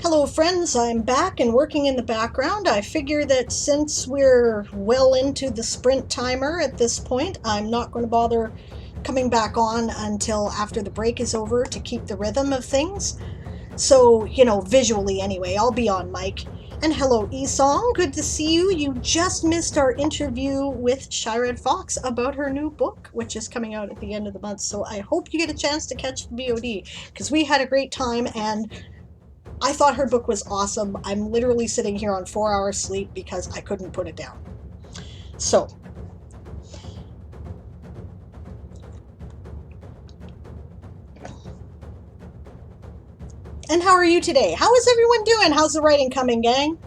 Hello friends, I'm back and working in the background. I figure that since we're well into the sprint timer at this point, I'm not going to bother coming back on until after the break is over to keep the rhythm of things. So, visually anyway, I'll be on mic. And hello Esong, good to see you. You just missed our interview with Shired Fox about her new book, which is coming out at the end of the month. So I hope you get a chance to catch the VOD because we had a great time and I thought her book was awesome. I'm literally sitting here on 4 hours sleep because I couldn't put it down. So, and how are you today? How is everyone doing? How's the writing coming, gang?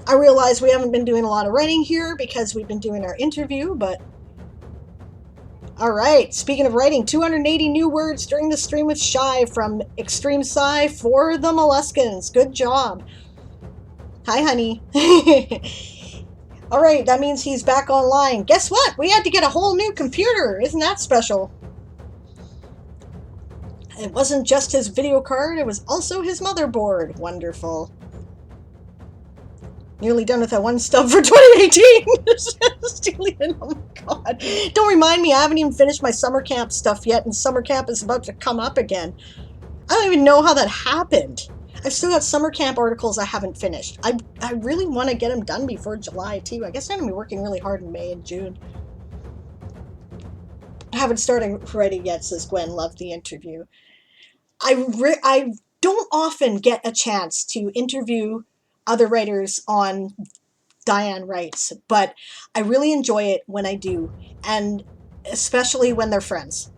I realize we haven't been doing a lot of writing here because we've been doing our interview, but all right. Speaking of writing, 280 new words during the stream with Shy from Extreme Sci for the Molluskins. Good job. Hi, honey. All right, that means he's back online. Guess what? We had to get a whole new computer. Isn't that special? It wasn't just his video card, it was also his motherboard. Wonderful. Nearly done with that one stub for 2018. Oh my god. Don't remind me, I haven't even finished my summer camp stuff yet, and summer camp is about to come up again. I don't even know how that happened. I've still got summer camp articles I haven't finished. I really want to get them done before July, too. I guess I'm going to be working really hard in May and June. I haven't started writing yet, says Gwen. Loved the interview. I don't often get a chance to interview other writers on Diane Writes, but I really enjoy it when I do, and especially when they're friends,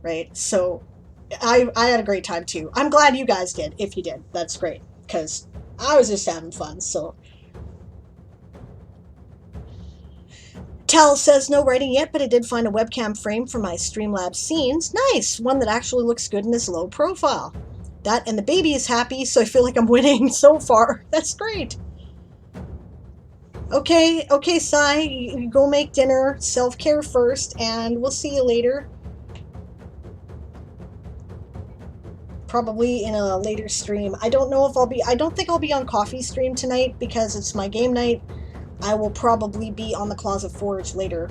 right? So I had a great time too. I'm glad you guys did. If you did, that's great, because I was just having fun. So Tal says no writing yet, but I did find a webcam frame for my Streamlabs scenes. Nice! One that actually looks good in this low profile. That and the baby is happy, so I feel like I'm winning so far. That's great. Okay, Sai, you go make dinner, self-care first, and we'll see you later. Probably in a later stream. I don't know if I don't think I'll be on Coffee Stream tonight because it's my game night. I will probably be on the Closet Forge later.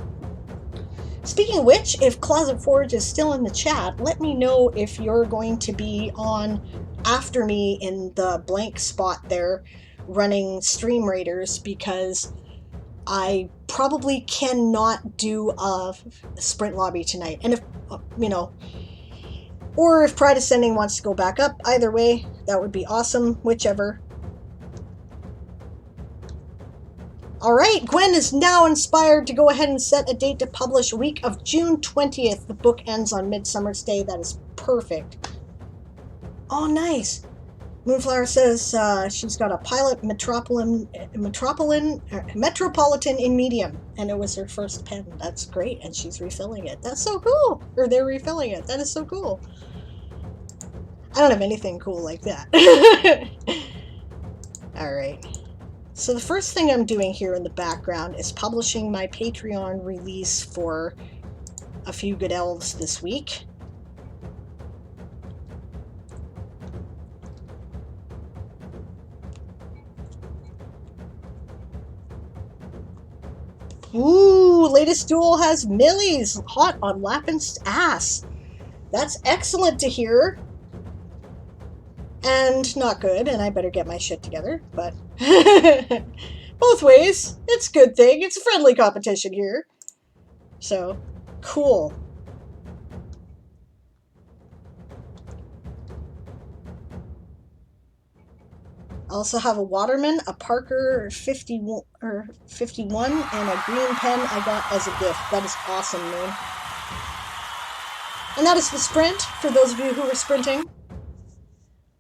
Speaking of which, if Closet Forge is still in the chat, let me know if you're going to be on after me in the blank spot there running Stream Raiders, because I probably cannot do a sprint lobby tonight. And if, or if Pride Ascending wants to go back up, either way, that would be awesome, whichever. All right, Gwen is now inspired to go ahead and set a date to publish week of June 20th. The book ends on Midsummer's Day. That is perfect. Oh, nice. Moonflower says she's got a pilot Metropolitan in medium, and it was her first pen. That's great, and she's refilling it. That's so cool. Or they're refilling it. That is so cool. I don't have anything cool like that. All right. So the first thing I'm doing here in the background is publishing my Patreon release for A Few Good Elves this week. Ooh, latest duel has Millie's hot on Lappin's ass. That's excellent to hear. And not good, and I better get my shit together, but both ways, it's a good thing. It's a friendly competition here. So, cool. I also have a Waterman, a Parker 51, and a green pen I got as a gift. That is awesome, Moon. And that is the sprint, for those of you who were sprinting.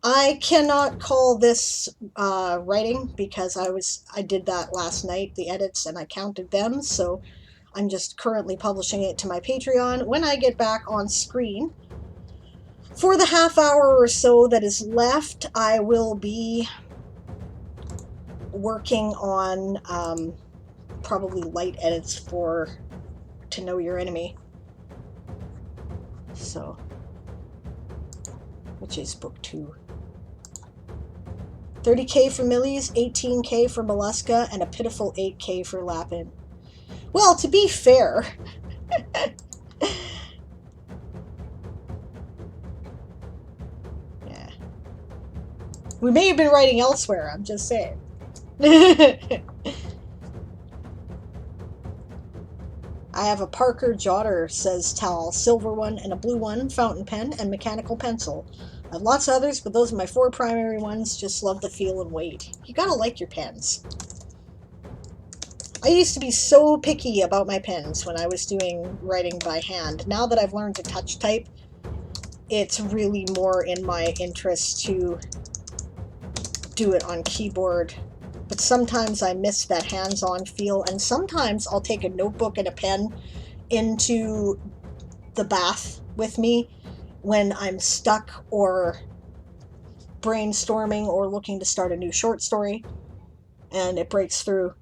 I cannot call this writing because I did that last night, the edits, and I counted them, so I'm just currently publishing it to my Patreon. When I get back on screen, for the half hour or so that is left, I will be working on probably light edits for To Know Your Enemy. So, which is book 2. 30K for Millies, 18K for Mollusca, and a pitiful 8K for Lapin. Well, to be fair, yeah. We may have been writing elsewhere, I'm just saying. I have a Parker Jotter, says Tal, silver one and a blue one, fountain pen, and mechanical pencil. I have lots of others, but those are my 4 primary ones. Just love the feel and weight. You gotta like your pens. I used to be so picky about my pens when I was doing writing by hand. Now that I've learned to touch type, it's really more in my interest to do it on keyboard. But sometimes I miss that hands-on feel, and sometimes I'll take a notebook and a pen into the bath with me when I'm stuck or brainstorming or looking to start a new short story, and it breaks through.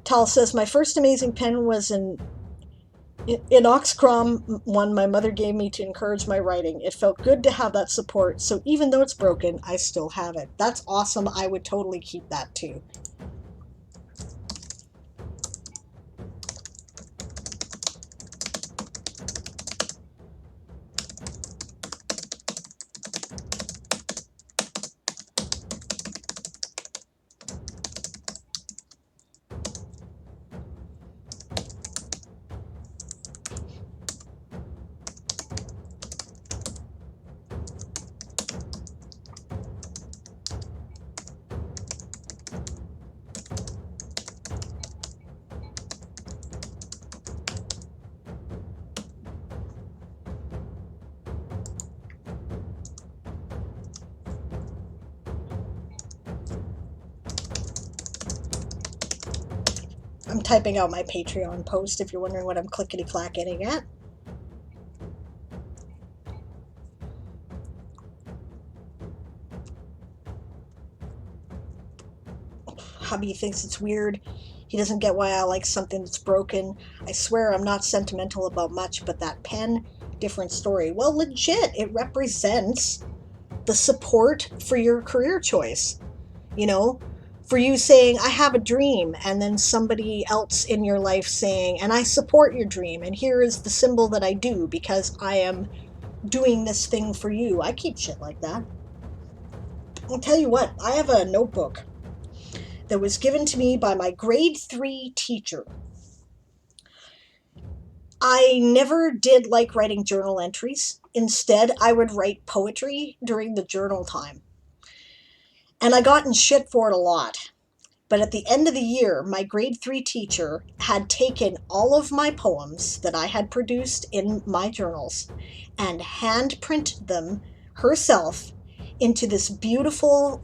Tal says, my first amazing pen was an Inoxcrom one my mother gave me to encourage my writing. It felt good to have that support, so even though it's broken, I still have it. That's awesome. I would totally keep that too. I'm typing out my Patreon post if you're wondering what I'm clickety-clacking at. Hubby thinks it's weird. He doesn't get why I like something that's broken. I swear I'm not sentimental about much, but that pen, different story. Well, legit, it represents the support for your career choice. You know, for you saying, I have a dream, and then somebody else in your life saying, and I support your dream, and here is the symbol that I do because I am doing this thing for you. I keep shit like that. I'll tell you what, I have a notebook that was given to me by my grade 3 teacher. I never did like writing journal entries. Instead, I would write poetry during the journal time. And I got in shit for it a lot. But at the end of the year, my grade 3 teacher had taken all of my poems that I had produced in my journals and hand-printed them herself into this beautiful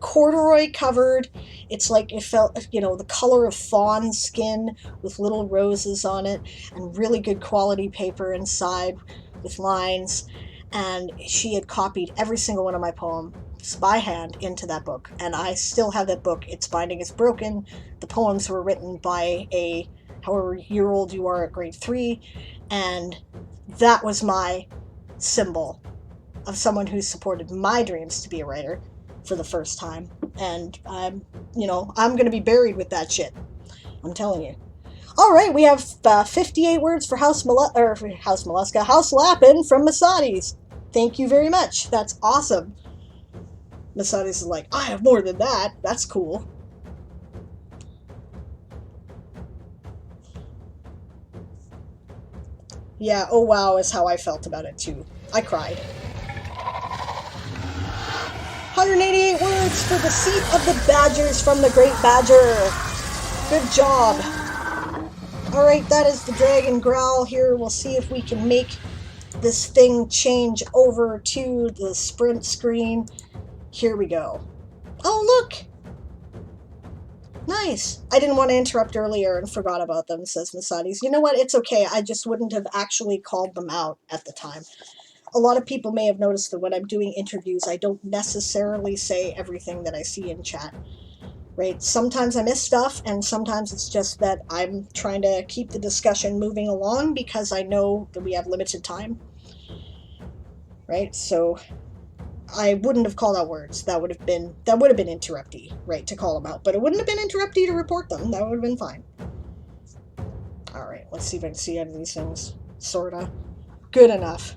corduroy covered, it's like it felt, you know, the color of fawn skin with little roses on it and really good quality paper inside with lines. And she had copied every single one of my poems by hand into that book, and I still have that book. Its binding is broken. The poems were written by a however year old you are at grade 3, and that was my symbol of someone who supported my dreams to be a writer for the first time. And I'm going to be buried with that shit. I'm telling you. All right, we have 58 words for House Mollusca, House Lapin from Masadi's. Thank you very much. That's awesome. Masadi's is like, I have more than that. That's cool. Yeah, oh wow is how I felt about it too. I cried. 188 words for the seat of the Badgers from the Great Badger. Good job. Alright, that is the Dragon Growl here. We'll see if we can make this thing change over to the sprint screen. Here we go. Oh, look! Nice. I didn't want to interrupt earlier and forgot about them, says Masadi's. You know what? It's okay. I just wouldn't have actually called them out at the time. A lot of people may have noticed that when I'm doing interviews, I don't necessarily say everything that I see in chat. Right? Sometimes I miss stuff, and sometimes it's just that I'm trying to keep the discussion moving along because I know that we have limited time. Right? So I wouldn't have called out words. That would have been interrupty, right, to call them out. But it wouldn't have been interrupty to report them. That would have been fine. All right, let's see if I can see out of these things. Sorta. Good enough.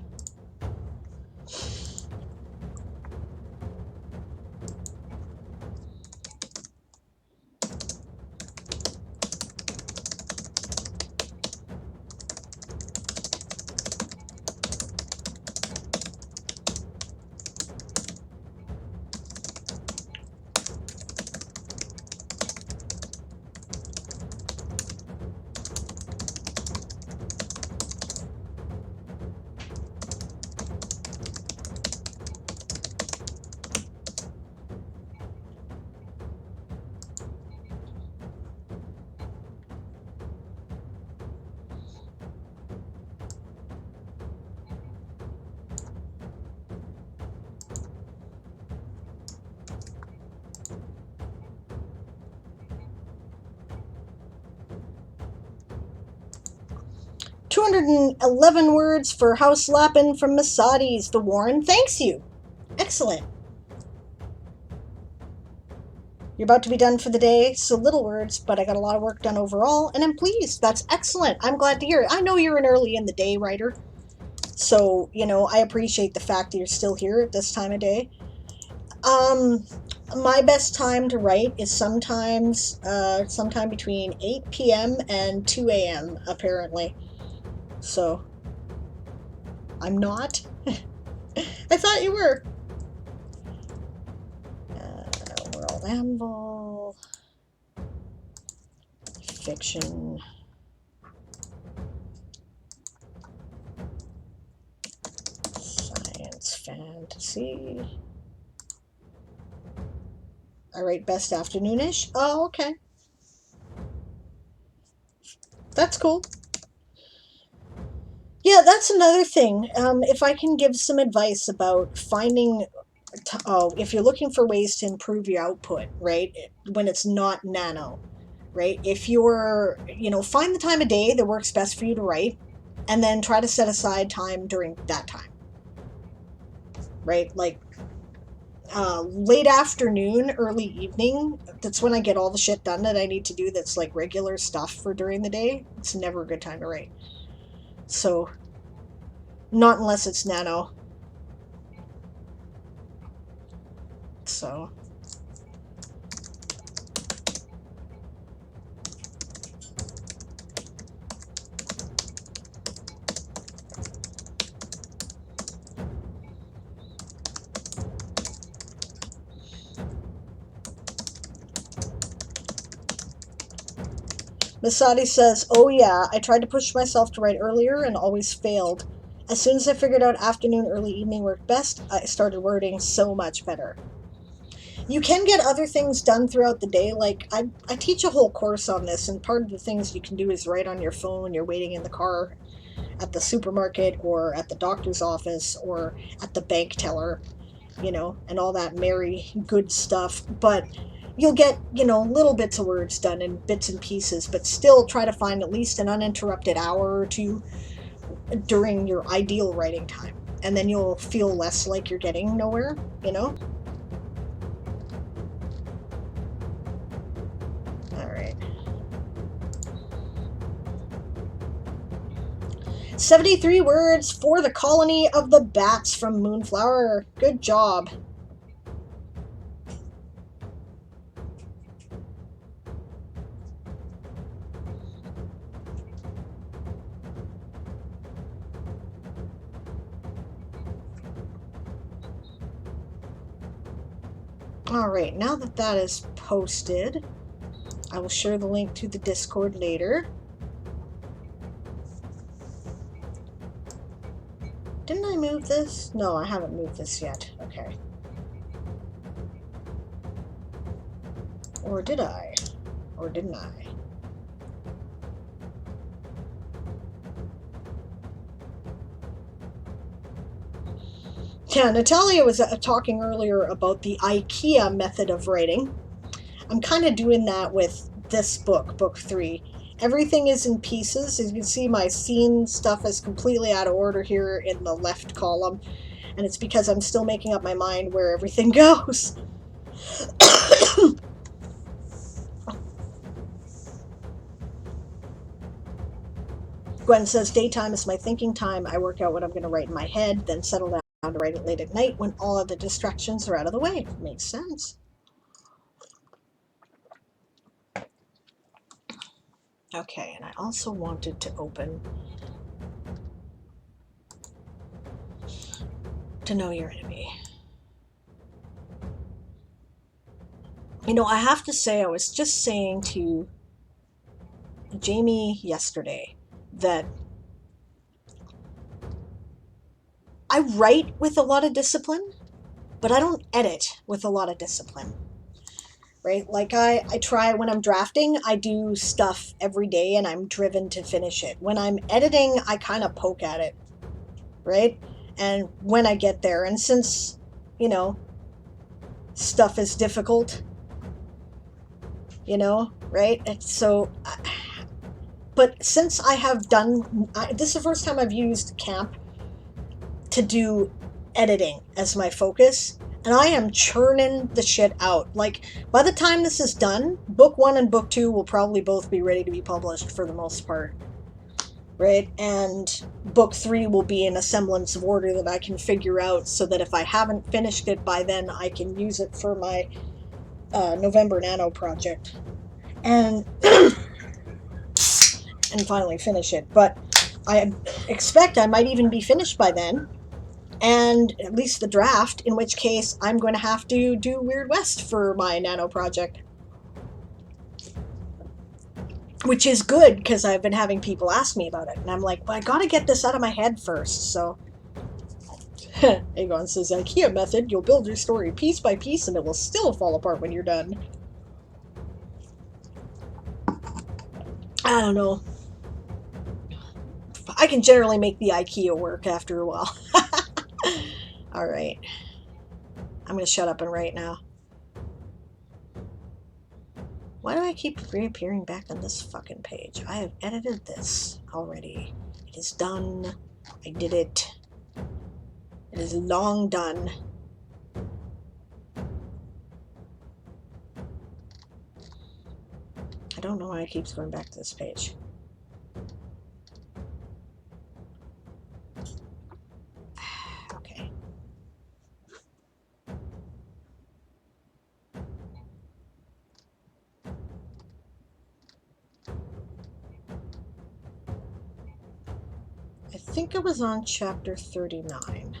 $211 words for house lappin' from Masadi's. The Warren thanks you. Excellent. You're about to be done for the day, so little words, but I got a lot of work done overall, and I'm pleased. That's excellent. I'm glad to hear it. I know you're an early in the day writer, so, I appreciate the fact that you're still here at this time of day. My best time to write is sometime between 8 p.m. and 2 a.m., apparently. So, I'm not. I thought you were. World Anvil. Fiction. Science fantasy. I write best afternoonish. Oh, okay. That's cool. Yeah, that's another thing. If I can give some advice about finding, if you're looking for ways to improve your output, right, when it's not nano, right, if you're, find the time of day that works best for you to write, and then try to set aside time during that time, right, like late afternoon, early evening, that's when I get all the shit done that I need to do that's like regular stuff for during the day. It's never a good time to write. So, not unless it's nano. So. Masadi says, oh yeah, I tried to push myself to write earlier and always failed. As soon as I figured out afternoon, early evening worked best, I started wording so much better. You can get other things done throughout the day. Like, I teach a whole course on this, and part of the things you can do is write on your phone when you're waiting in the car at the supermarket or at the doctor's office or at the bank teller, and all that merry, good stuff. But you'll get, little bits of words done in bits and pieces, but still try to find at least an uninterrupted hour or two during your ideal writing time. And then you'll feel less like you're getting nowhere, All right. 73 words for the colony of the bats from Moonflower. Good job. All right, now that that is posted, I will share the link to the Discord later. Didn't I move this? No, I haven't moved this yet. Okay. Or did I? Or didn't I? Yeah, Natalia was talking earlier about the IKEA method of writing. I'm kind of doing that with this book, book 3. Everything is in pieces. As you can see, my scene stuff is completely out of order here in the left column. and it's because I'm still making up my mind where everything goes. Gwen says, daytime is my thinking time. I work out what I'm going to write in my head, then settle down to write it late at night when all of the distractions are out of the way. Makes sense. Okay, and I also wanted to open To Know Your Enemy. You know, I have to say, I was just saying to Jamie yesterday that I write with a lot of discipline, but I don't edit with a lot of discipline. Right? Like I try when I'm drafting, I do stuff every day and I'm driven to finish it. When I'm editing, I kind of poke at it, right? And when I get there, and since, you know, stuff is difficult, you know, right? And so, but since I have done, this is the first time I've used Camp to do editing as my focus, and I am churning the shit out. Like, by the time this is done, book 1 and book 2 will probably both be ready to be published for the most part, right? And book 3 will be in a semblance of order that I can figure out, so that if I haven't finished it by then, I can use it for my November Nano project and and finally finish it. But I expect I might even be finished by then, and at least the draft, in which case I'm going to have to do Weird West for my Nano project. Which is good, because I've been having people ask me about it, and I'm like, well, I gotta get this out of my head first, so... Aegon says, IKEA method, you'll build your story piece by piece and it will still fall apart when you're done. I don't know. I can generally make the IKEA work after a while. Alright. I'm gonna shut up and write now. Why do I keep reappearing back on this fucking page? I have edited this already. It is done. I did it. It is long done. I don't know why it keeps going back to this page. Okay. I think it was on chapter 39.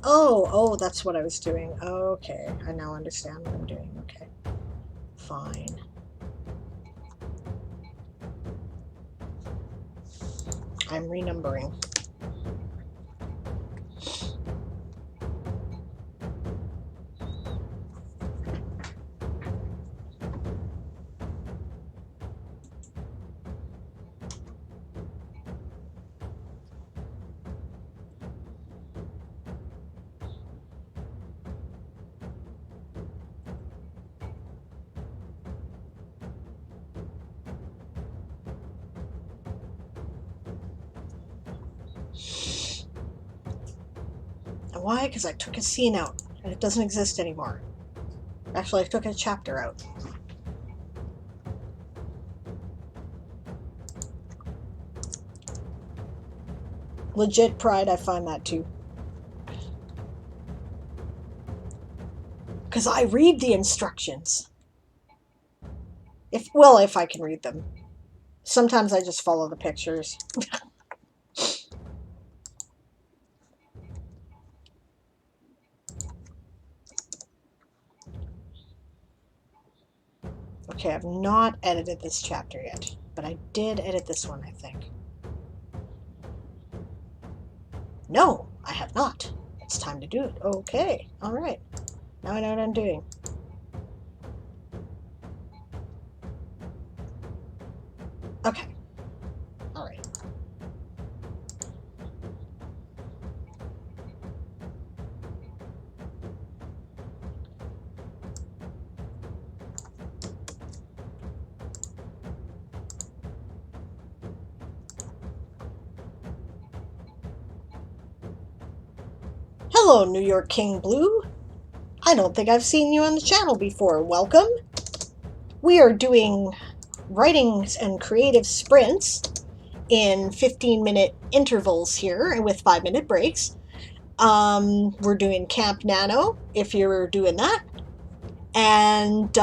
Oh, that's what I was doing. Okay, I now understand what I'm doing. Okay, fine. I'm renumbering. And why? Because I took a scene out, and it doesn't exist anymore. Actually, I took a chapter out. Legit pride, I find that too. Because I read the instructions. If I can read them. Sometimes I just follow the pictures. Okay, I've not edited this chapter yet, but I did edit this one, I think. No, I have not. It's time to do it. Okay, alright. Now I know what I'm doing. Okay. Alright. Hello, New York King Blue. I don't think I've seen you on the channel before. Welcome. We are doing writing and creative sprints in 15-minute intervals here with 5-minute breaks. We're doing Camp Nano, if you're doing that. And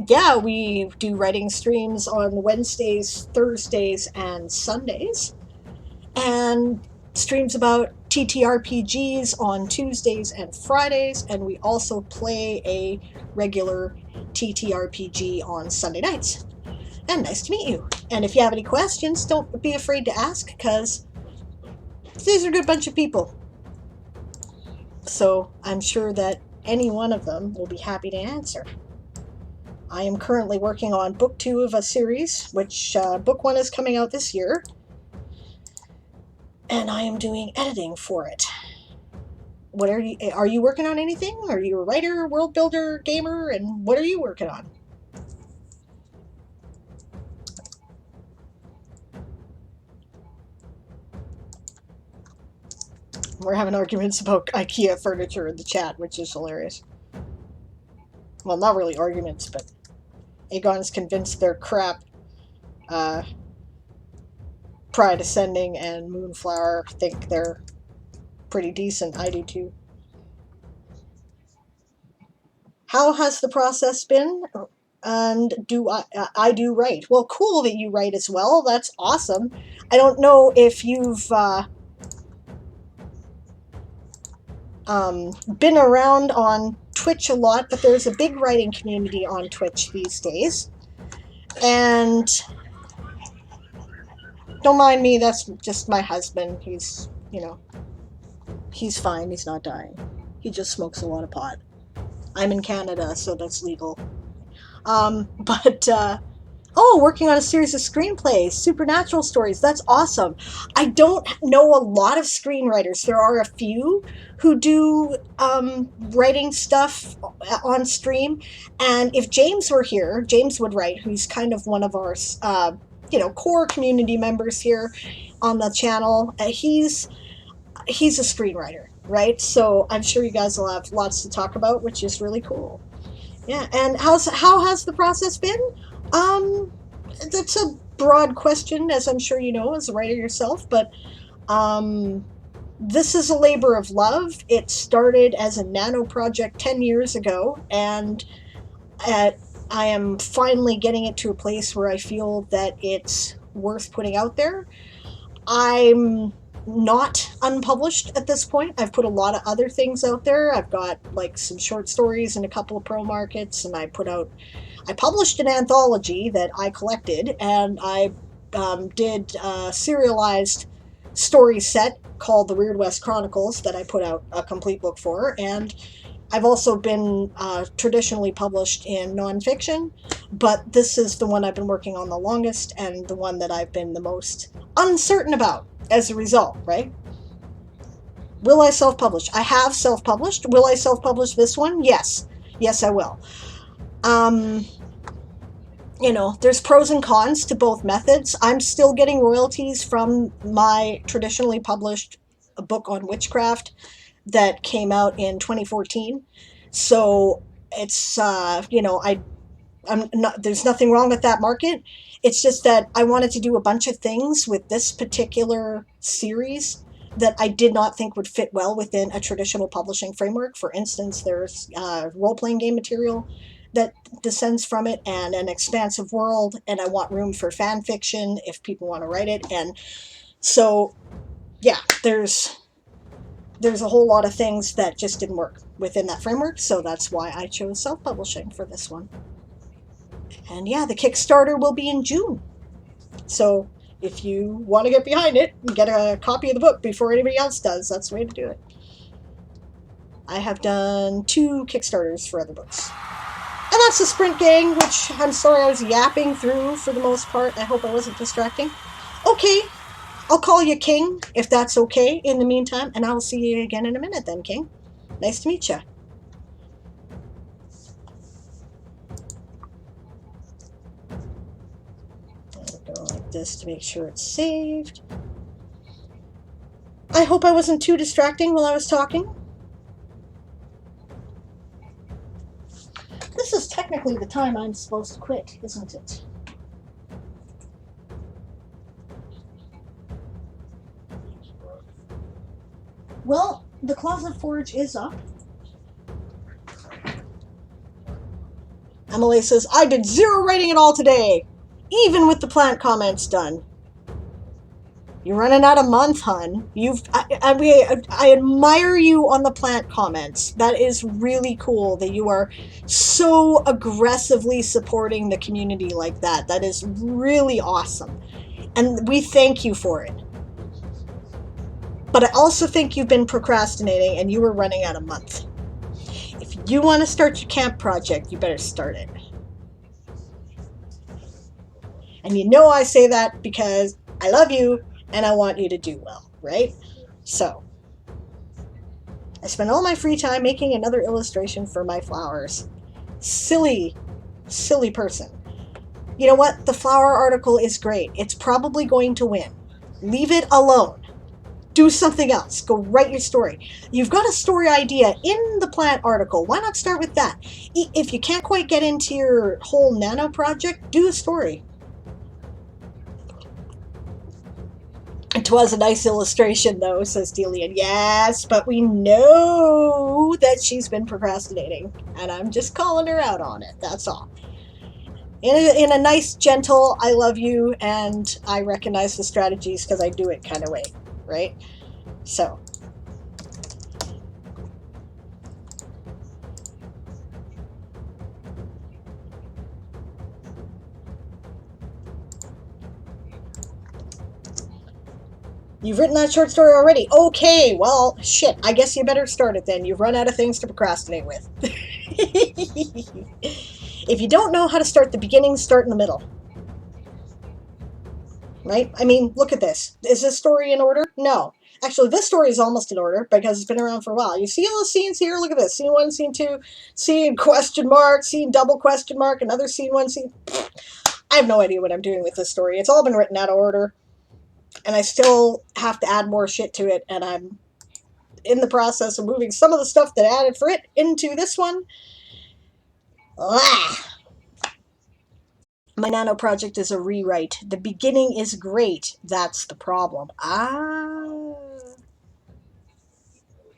yeah, we do writing streams on Wednesdays, Thursdays, and Sundays. And streams about TTRPGs on Tuesdays and Fridays, and we also play a regular TTRPG on Sunday nights. And nice to meet you. And if you have any questions, don't be afraid to ask, because these are a good bunch of people. So I'm sure that any one of them will be happy to answer. I am currently working on book 2 of a series, which book 1 is coming out this year. And I am doing editing for it. What are you working on anything? Are you a writer, world builder, gamer, and what are you working on? We're having arguments about IKEA furniture in the chat, which is hilarious. Well, not really arguments, but Aegon's convinced they're crap. Pride Ascending and Moonflower think they're pretty decent. I do too. How has the process been? And I do write. Well, cool that you write as well. That's awesome. I don't know if you've been around on Twitch a lot, but there's a big writing community on Twitch these days. And don't mind me, that's just my husband. He's, he's fine. He's not dying. He just smokes a lot of pot. I'm in Canada, so that's legal. Working on a series of screenplays, supernatural stories. That's awesome. I don't know a lot of screenwriters. There are a few who do writing stuff on stream. And if James were here, James would write, who's kind of one of our, core community members here on the channel. He's a screenwriter, right? So I'm sure you guys will have lots to talk about, which is really cool. Yeah, and how has the process been? That's a broad question, as I'm sure you know as a writer yourself, but this is a labor of love. It started as a nano project 10 years ago, and I am finally getting it to a place where I feel that it's worth putting out there. I'm not unpublished at this point. I've put a lot of other things out there. I've got like some short stories and a couple of pro markets, and I published an anthology that I collected, and I did a serialized story set called The Weird West Chronicles that I put out a complete book for, and I've also been traditionally published in nonfiction, but this is the one I've been working on the longest and the one that I've been the most uncertain about as a result, right? Will I self-publish? I have self-published. Will I self-publish this one? Yes. Yes, I will. There's pros and cons to both methods. I'm still getting royalties from my traditionally published book on witchcraft that came out in 2014. So it's, I'm not, there's nothing wrong with that market. It's just that I wanted to do a bunch of things with this particular series that I did not think would fit well within a traditional publishing framework. For instance, there's role-playing game material that descends from it, and an expansive world, and I want room for fan fiction if people want to write it. And so, yeah, there's a whole lot of things that just didn't work within that framework, so that's why I chose self-publishing for this one. And yeah, the Kickstarter will be in June. So if you want to get behind it and get a copy of the book before anybody else does, that's the way to do it. I have done 2 Kickstarters for other books. And that's the Sprint Gang, which I'm sorry I was yapping through for the most part. I hope I wasn't distracting. Okay, I'll call you King, if that's okay in the meantime, and I'll see you again in a minute then, King. Nice to meet you. I'll go like this to make sure it's saved. I hope I wasn't too distracting while I was talking. This is technically the time I'm supposed to quit, isn't it? Well, the Closet Forge is up. Emily says, I did 0 writing at all today, even with the plant comments done. You're running out of month, hun. I admire you on the plant comments. That is really cool that you are so aggressively supporting the community like that. That is really awesome. And we thank you for it. But I also think you've been procrastinating and you were running out of month. If you want to start your camp project, you better start it. And you know I say that because I love you and I want you to do well, right? So, I spend all my free time making another illustration for my flowers. Silly, silly person. You know what? The flower article is great. It's probably going to win. Leave it alone. Do something else. Go write your story. You've got a story idea in the plant article. Why not start with that? If you can't quite get into your whole nano project, do a story. It was a nice illustration, though, says Delian. Yes, but we know that she's been procrastinating, and I'm just calling her out on it. That's all. In a nice, gentle, I love you, and I recognize the strategies because I do it kind of way, right? So. You've written that short story already. Okay, well, shit. I guess you better start it then. You've run out of things to procrastinate with. If you don't know how to start the beginning, start in the middle. Right? I mean, look at this. Is this story in order? No. Actually, this story is almost in order because it's been around for a while. You see all the scenes here? Look at this. Scene 1, Scene 2, scene question mark, scene double question mark, another scene 1, scene... I have no idea what I'm doing with this story. It's all been written out of order. And I still have to add more shit to it, and I'm in the process of moving some of the stuff that I added for it into this one. My nano project is a rewrite. The beginning is great. That's the problem.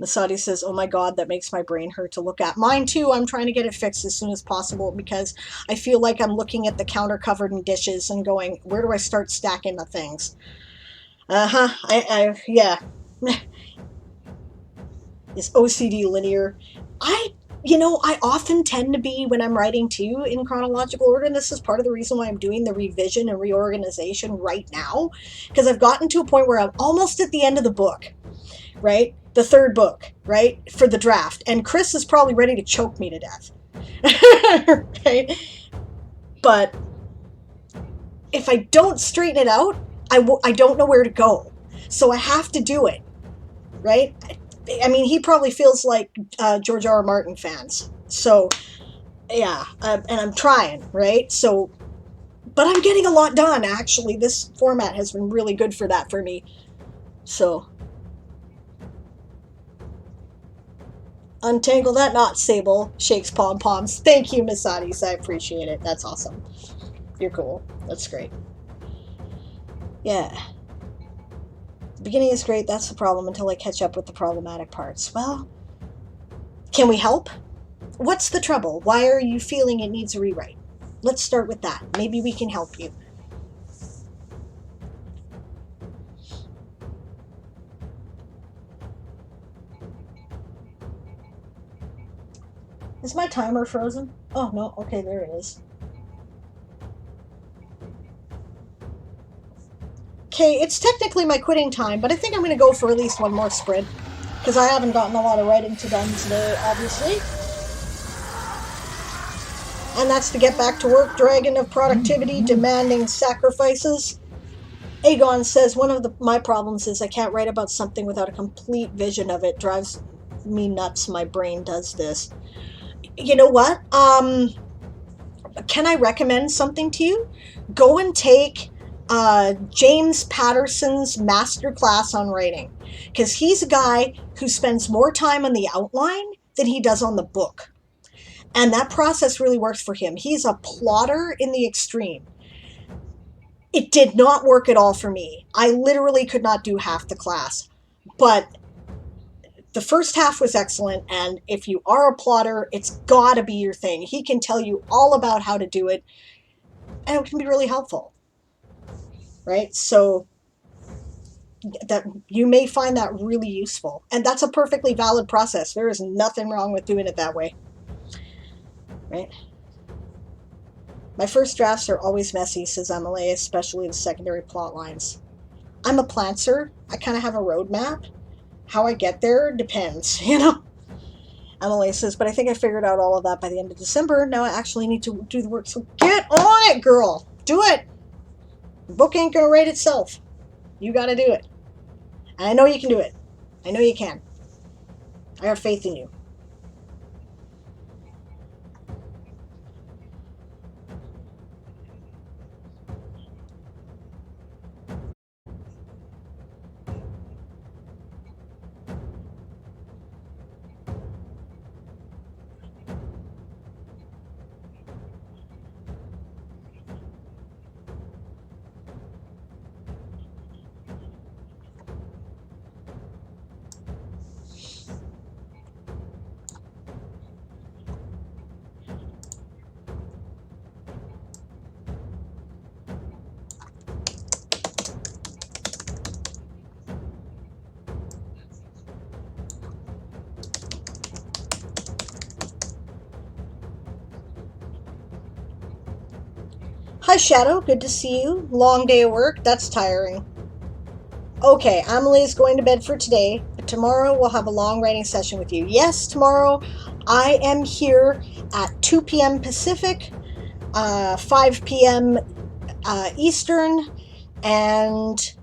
Masadi says, oh my god, that makes my brain hurt to look at. Mine too. I'm trying to get it fixed as soon as possible because I feel like I'm looking at the counter covered in dishes and going, where do I start stacking the things? Yeah. Is OCD linear? I often tend to be, when I'm writing too, in chronological order, and this is part of the reason why I'm doing the revision and reorganization right now, because I've gotten to a point where I'm almost at the end of the book, right? The 3rd book, right? For the draft. And Chris is probably ready to choke me to death. Right? But if I don't straighten it out, I don't know where to go. So I have to do it, right? I mean, he probably feels like George R.R. Martin fans. So, yeah, and I'm trying, right? So, but I'm getting a lot done, actually. This format has been really good for that for me. So, untangle that knot, Sable. Shakes pom-poms. Thank you, Miss Adis. I appreciate it. That's awesome. You're cool. That's great. Yeah. The beginning is great. That's the problem until I catch up with the problematic parts. Well, can we help? What's the trouble? Why are you feeling it needs a rewrite? Let's start with that. Maybe we can help you. Is my timer frozen? Oh, no. Okay, there it is. Okay, it's technically my quitting time, but I think I'm going to go for at least one more sprint, because I haven't gotten a lot of writing done today, obviously. And that's to get back to work, dragon of productivity, demanding sacrifices. Aegon says, one of my problems is I can't write about something without a complete vision of it. Drives me nuts. My brain does this. You know what? Can I recommend something to you? Go and take James Patterson's masterclass on writing, because he's a guy who spends more time on the outline than he does on the book. And that process really works for him. He's a plotter in the extreme. It did not work at all for me. I literally could not do half the class. But the first half was excellent, and if you are a plotter, it's gotta be your thing. He can tell you all about how to do it, and it can be really helpful, right? So that you may find that really useful, and that's a perfectly valid process. There is nothing wrong with doing it that way, right? My first drafts are always messy, says Emily, especially the secondary plot lines. I'm a plantser. I kind of have a roadmap. How I get there depends, you know? Emily says, but I think I figured out all of that by the end of December. Now I actually need to do the work. So get on it, girl. Do it. The book ain't going to write itself. You got to do it. And I know you can do it. I know you can. I have faith in you. Hi, Shadow. Good to see you. Long day of work. That's tiring. Okay, Amelie's going to bed for today, but tomorrow we'll have a long writing session with you. Yes, tomorrow I am here at 2 p.m. Pacific, 5 p.m. Eastern, and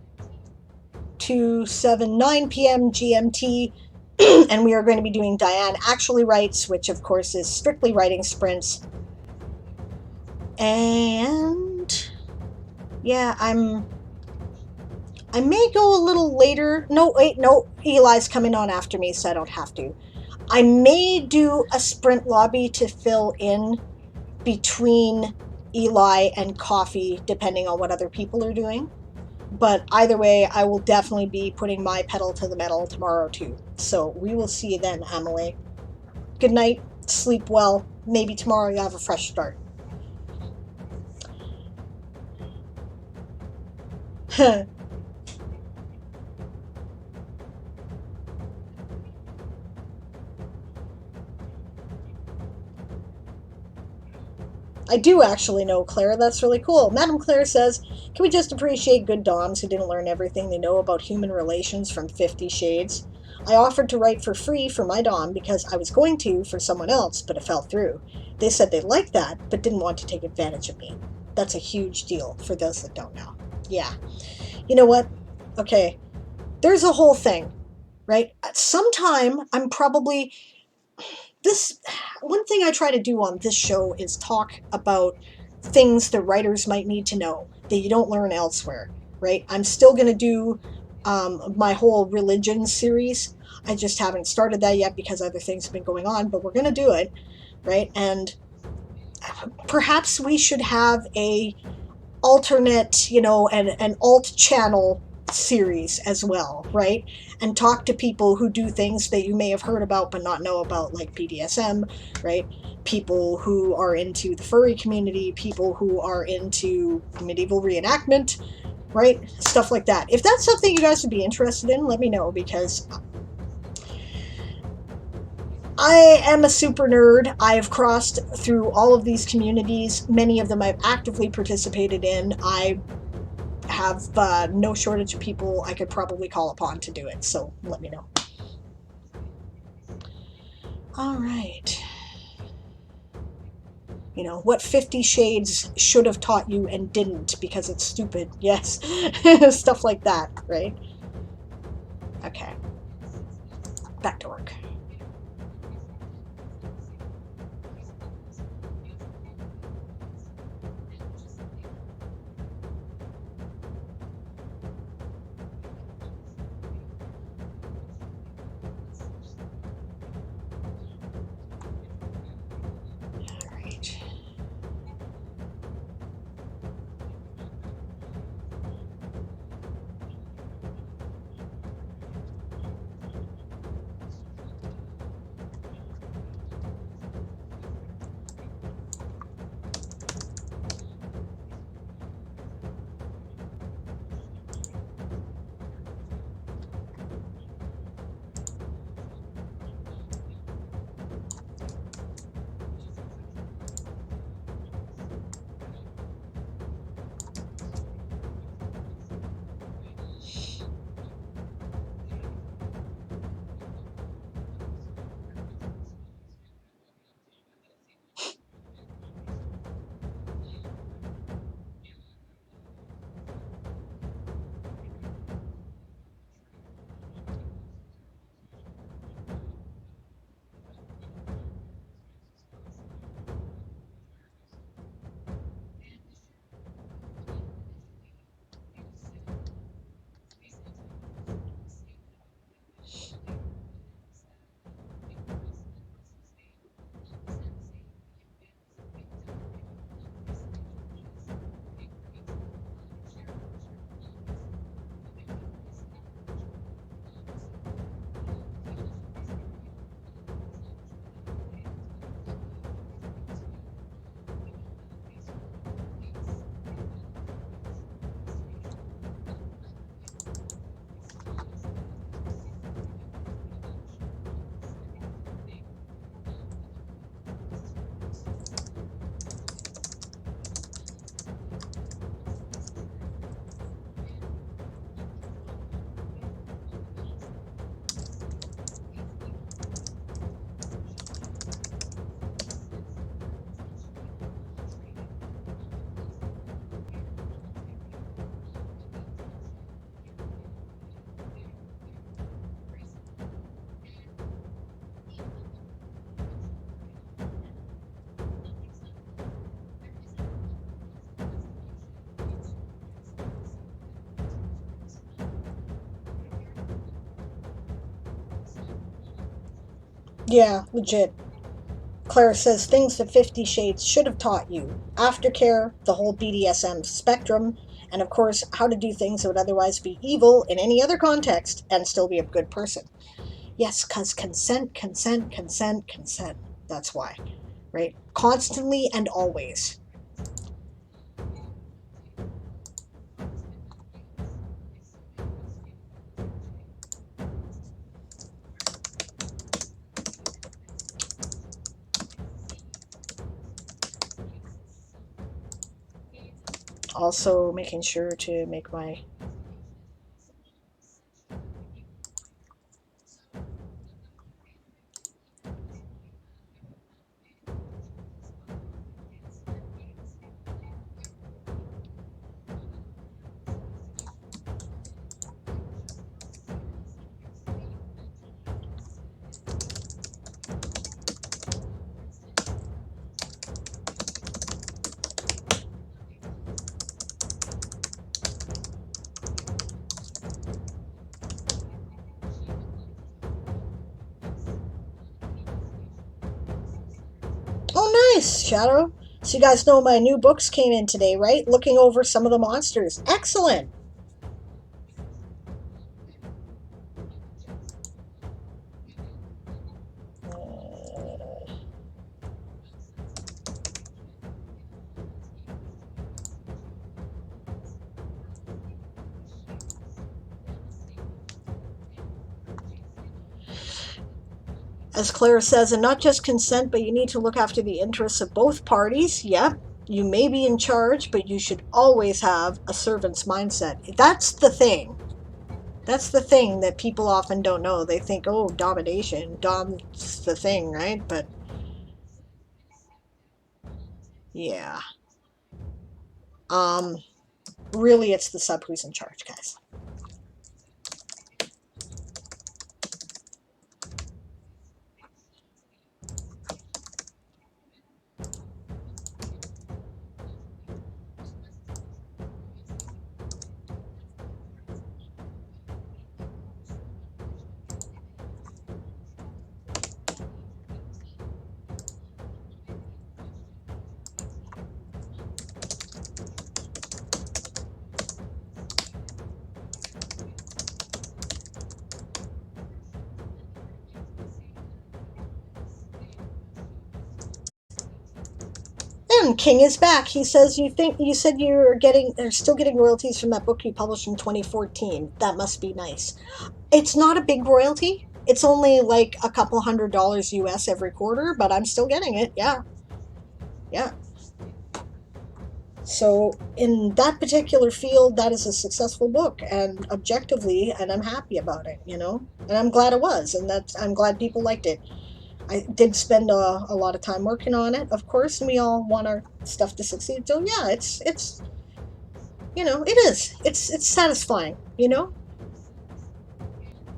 9 p.m. GMT, and we are going to be doing Diane Actually Writes, which of course is strictly writing sprints. And yeah, I may go a little later. No, wait, no, Eli's coming on after me, so I don't have to. I may do a sprint lobby to fill in between Eli and coffee, depending on what other people are doing. But either way, I will definitely be putting my pedal to the metal tomorrow too. So we will see you then, Emily. Good night, sleep well. Maybe tomorrow you'll have a fresh start. I do actually know Claire. That's really cool. Madame Claire says, can we just appreciate good Doms who didn't learn everything they know about human relations from 50 Shades? I offered to write for free for my Dom because I was going to for someone else, but it fell through. They said they liked that, but didn't want to take advantage of me. That's a huge deal for those that don't know. Yeah. You know what? Okay. There's a whole thing, right? Sometime I'm probably... One thing I try to do on this show is talk about things that writers might need to know that you don't learn elsewhere, right? I'm still going to do my whole religion series. I just haven't started that yet because other things have been going on, but we're going to do it, right? And perhaps we should have a alternate, an alt channel series as well, right? And talk to people who do things that you may have heard about but not know about, like BDSM, right? People who are into the furry community, people who are into medieval reenactment, right? Stuff like that. If that's something you guys would be interested in, let me know, because I am a super nerd. I have crossed through all of these communities. Many of them I've actively participated in. I have no shortage of people I could probably call upon to do it, so let me know. All right. What 50 Shades should have taught you and didn't because it's stupid. Yes. Stuff like that, right? Okay. Back to work. Yeah, legit. Claire says things that 50 Shades should have taught you: aftercare, the whole BDSM spectrum, and of course, how to do things that would otherwise be evil in any other context and still be a good person. Yes, because consent, consent, consent, consent. That's why, right? Constantly and always. Also, making sure to make my. Oh, nice, Shadow. So, you guys know my new books came in today, right? Looking over some of the monsters. Excellent. As Claire says, and not just consent, but you need to look after the interests of both parties. Yep, you may be in charge, but you should always have a servant's mindset. That's the thing. That's the thing that people often don't know. They think, oh, domination, dom's the thing, right? But yeah, um, really, it's the sub who's in charge, guys. And King is back. He says you said they're still getting royalties from that book you published in 2014. That must be nice. It's not a big royalty. It's only like a couple $100 US every quarter, but I'm still getting it. Yeah. Yeah. So in that particular field, that is a successful book, and objectively, and I'm happy about it, and I'm glad it was, and I'm glad people liked it. I did spend a lot of time working on it, of course, and we all want our stuff to succeed. So yeah, it's it is. It's satisfying.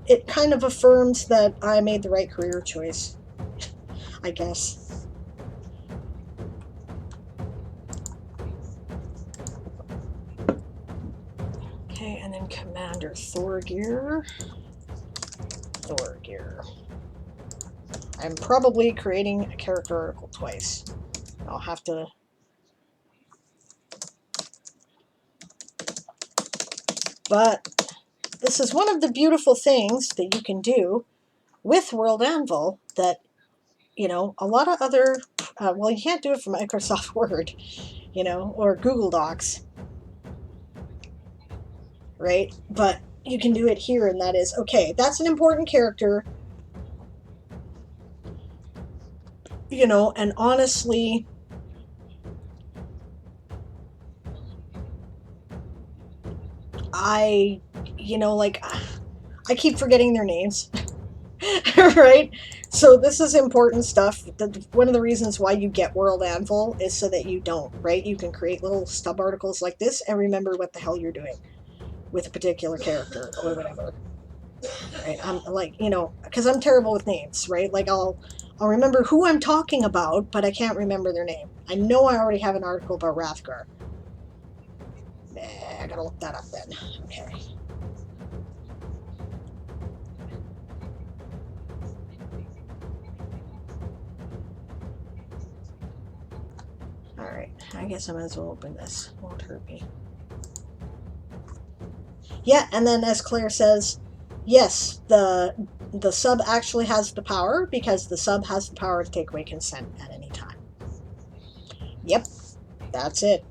It kind of affirms that I made the right career choice, I guess. Okay, and then Commander Thorgear. Thorgear. I'm probably creating a character article twice. I'll have to. But this is one of the beautiful things that you can do with World Anvil that, a lot of other, well, you can't do it from Microsoft Word, or Google Docs, right? But you can do it here, and that is, okay, that's an important character, and honestly, I, like, I keep forgetting their names. Right? So this is important stuff. One of the reasons why you get World Anvil is so that you don't, right? You can create little stub articles like this and remember what the hell you're doing with a particular character or whatever. Right? I'm like, because I'm terrible with names, right? Like I'll remember who I'm talking about, but I can't remember their name. I know I already have an article about Rathgar. I gotta look that up then. Okay. I guess I might as well open this. Won't hurt me. Yeah, and then as Claire says, yes, the sub actually has the power because the sub has the power to take away consent at any time. Yep, that's it.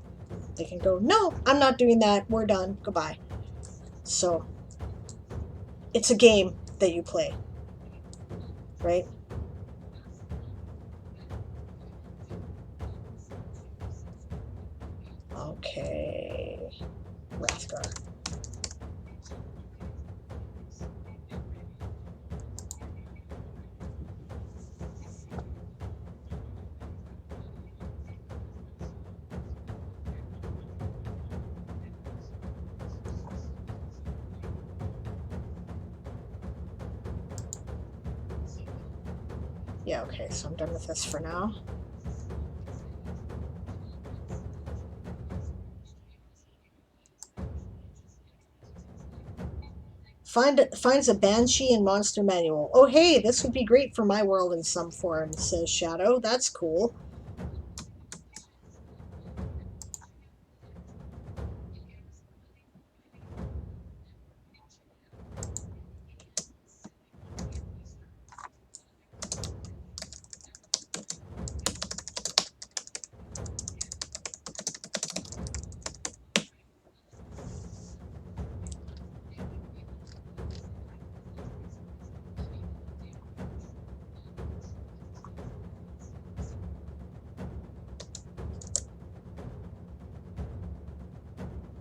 They can go, no, I'm not doing that. We're done. Goodbye. So, it's a game that you play, right? Okay. Rathgar. Yeah, okay, so I'm done with this for now. Finds a Banshee in Monster Manual. Oh, hey, this would be great for my world in some form, says Shadow. That's cool.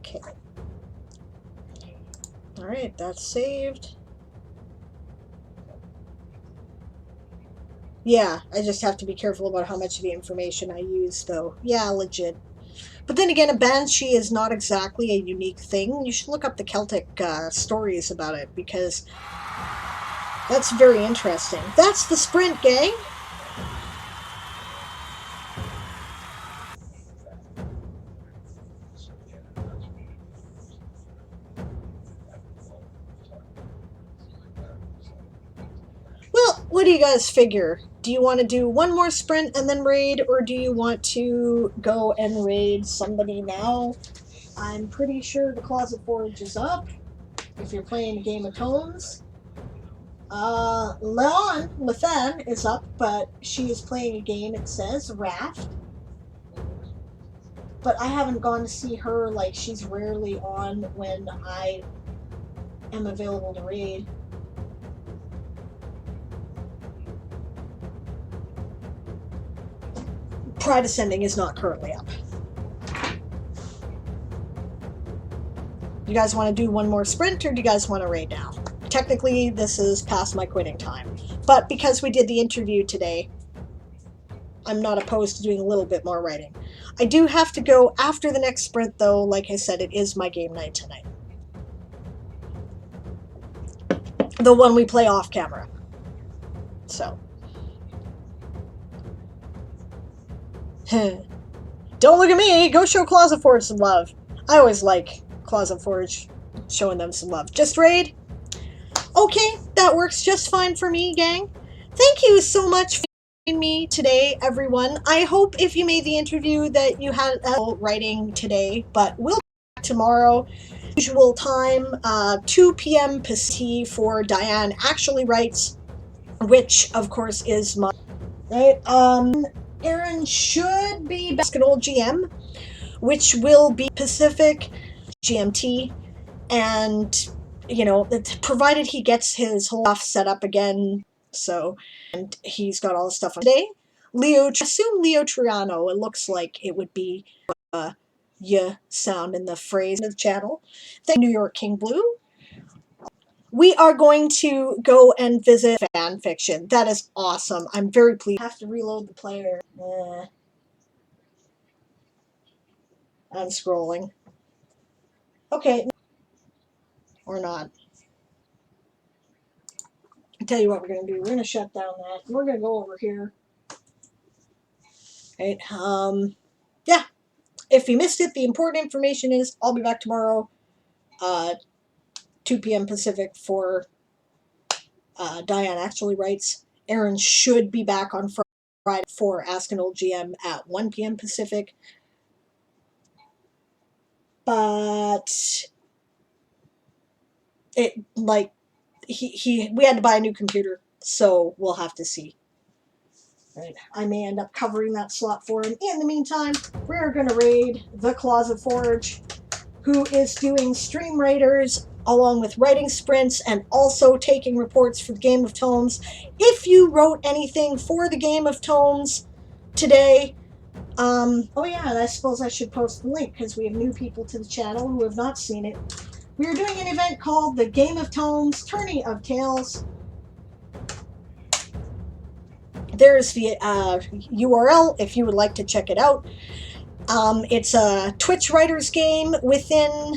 Okay. Alright, that's saved. Yeah, I just have to be careful about how much of the information I use, though. Yeah, legit. But then again, a Banshee is not exactly a unique thing. You should look up the Celtic stories about it, because that's very interesting. That's the sprint, gang! Well, what do you guys figure? Do you want to do one more sprint and then raid, or do you want to go and raid somebody now? I'm pretty sure the Closet Forge is up, if you're playing a Game of Tones. Lethan is up, but she is playing a game, it says, Raft. But I haven't gone to see her, like, she's rarely on when I am available to raid. Pride Ascending is not currently up. You guys want to do one more sprint, or do you guys want to raid now? Technically, this is past my quitting time. But because we did the interview today, I'm not opposed to doing a little bit more writing. I do have to go after the next sprint, though. Like I said, it is my game night tonight. The one we play off camera. So. Don't look at me! Go show Closet Forge some love. I always like Closet Forge showing them some love. Just raid? Okay, that works just fine for me, gang. Thank you so much for joining me today, everyone. I hope if you made the interview that you had writing today, but we'll be back tomorrow. Usual time, 2 p.m. Pacific for Diane Actually Writes, which, of course, is my... Right? Aaron should be back at old GM, which will be Pacific GMT, and you know, provided he gets his whole stuff set up again. So, and he's got all the stuff on today. Assume Leo Triano. It looks like it would be yeah sound in the phrase of the channel. Thank you, New York King Blue. We are going to go and visit fan fiction. That is awesome. I'm very pleased. I have to reload the player. I'm scrolling. Okay. Or not. I'll tell you what we're going to do. We're going to shut down that. We're going to go over here. Right. Yeah. If you missed it, the important information is I'll be back tomorrow, 2 p.m. Pacific for Diane Actually Writes. Aaron should be back on Friday for Ask an Old GM at 1 p.m. Pacific. but it, like, we had to buy a new computer, so we'll have to see. Right. I may end up covering that slot for him. In the meantime, we're going to raid the Closet Forge, who is doing stream raiders along with writing sprints and also taking reports for the Game of Tomes. If you wrote anything for the Game of Tomes today, oh yeah, and I suppose I should post the link because we have new people to the channel who have not seen it. We are doing an event called the Game of Tomes Tourney of Tales. There's the URL if you would like to check it out. It's a Twitch writers game within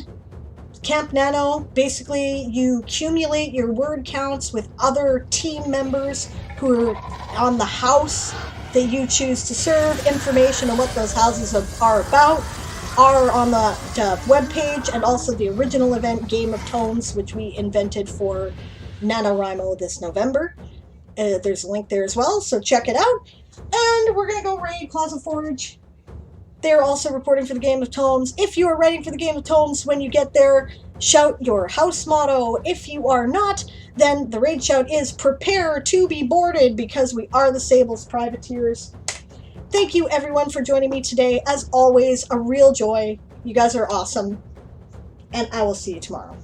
Camp Nano. Basically, you accumulate your word counts with other team members who are on the house that you choose to serve. Information on what those houses are about are on the webpage, and also the original event, Game of Tomes, which we invented for NaNoWriMo this November. There's a link there as well, so check it out. And we're going to go raid Closet Forge. They're also reporting for the Game of Tomes. If you are writing for the Game of Tomes, when you get there, shout your house motto. If you are not, then the raid shout is prepare to be boarded, because we are the Sable's privateers. Thank you everyone for joining me today. As always, a real joy. You guys are awesome. And I will see you tomorrow.